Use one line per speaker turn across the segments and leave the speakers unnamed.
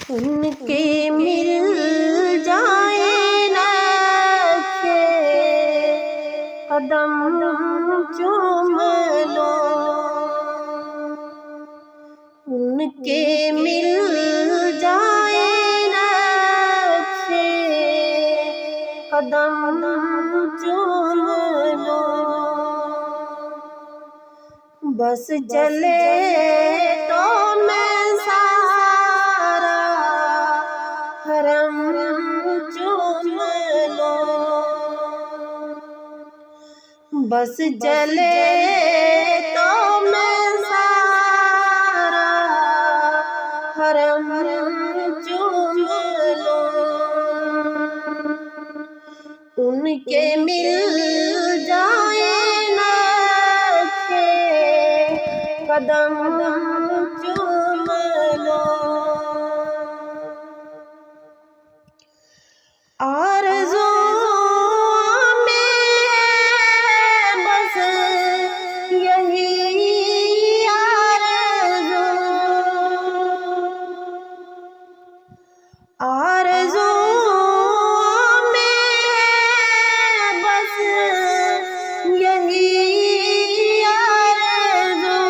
उनके मिल जाए नक्शे कदम चूम लो। उनके मिल जाए नक्शे कदम चूम लो। बस चले तो मैं सारा हरम चूम लो। बस चले तो मैं सारा हरम चूम लो। उनके मिल जाए नक्शे कदम चूम लो। आरज़ू में बस यही आरज़ू, आरज़ू में बस यही आरज़ू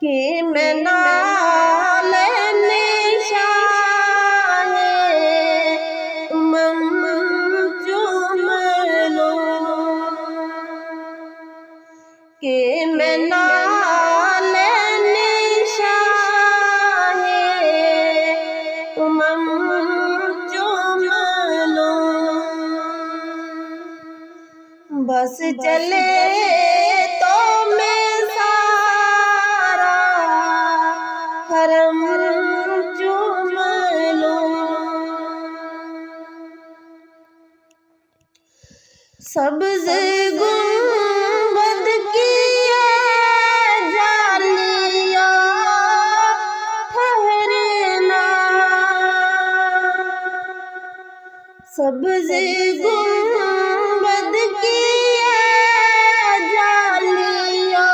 कि मैं नाले के मैं नाले निशाने उमम चूम लो। बस चले तो मैं सारा हरम चूम लो। सब्ज़ गुंबद की जालियां ठहरना, सब्ज़ गुंबद की जालियां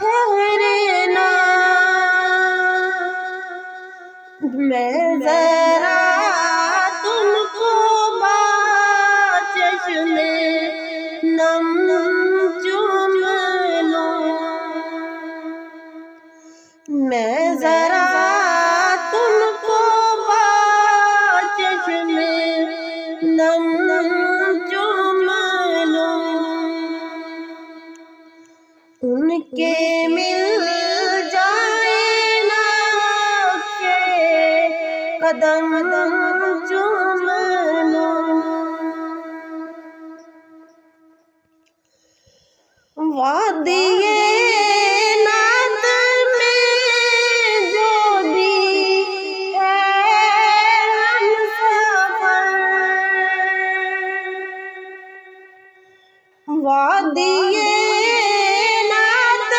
ठहरना। मैं ज़रा तुमको चश्मे नम चूम लूं। मैं ज़रा तुमको चश्मे नम चूम लूं। उनके मिल जाए नक्शे कदम चूम लूं। वादिये नात में जो भी है हमसफर, वादिये नात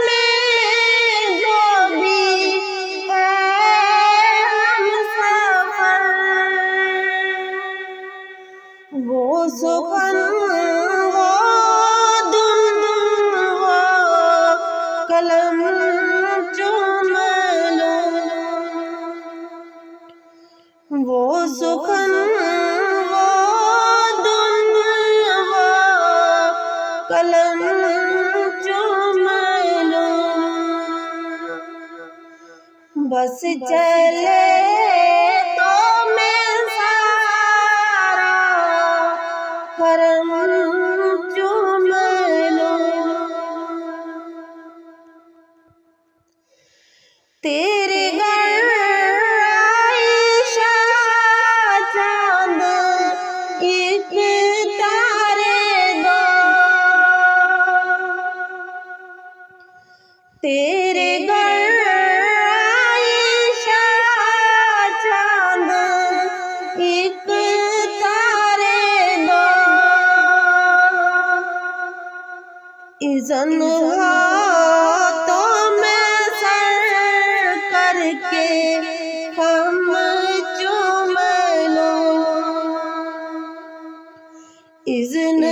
में जो भी है हमसफर, वो सुखन कलम चूम लो। वो सुखन वो धुन वो कलम चूम लो। बस चले तो मैं सारा हरम चूम लो। तेरे घर आईशा चांद एक तारे दो। तेरे घर आईशा चांद एक तारे दो। इज़्न तो करके हम चूम लो। इज़्न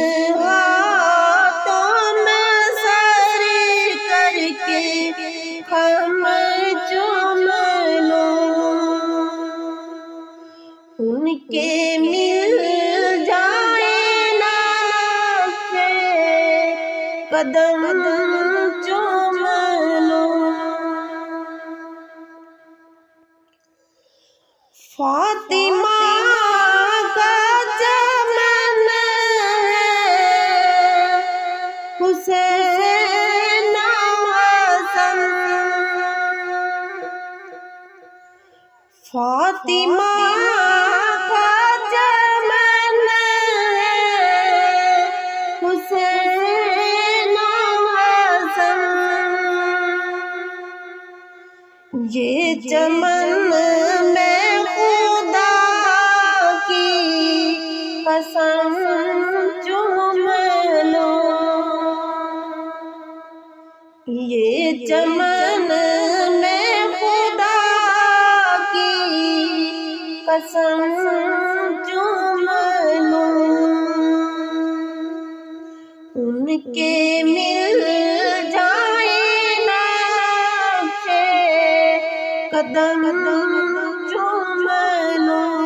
हाथों में सर करके हम चूम लूं, उनके मिल जाए नक्शे कदम चूम लूं। फातिमा का चमन है, हुसैन हसन। फातिमा का चमन है, हुसैन हसन। ये चमन में खुदा की कसम चूम लूं, ये चमन में खुदा की कसम चूम लूं, उनके मिल जाए नक्शे कदम चूम लूं।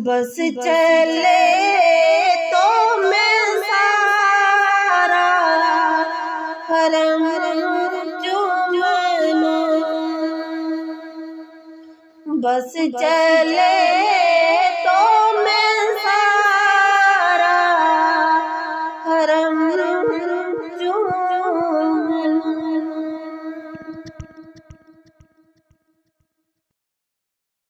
बस चले तो मैं सारा हरम चूम लूं, बस चले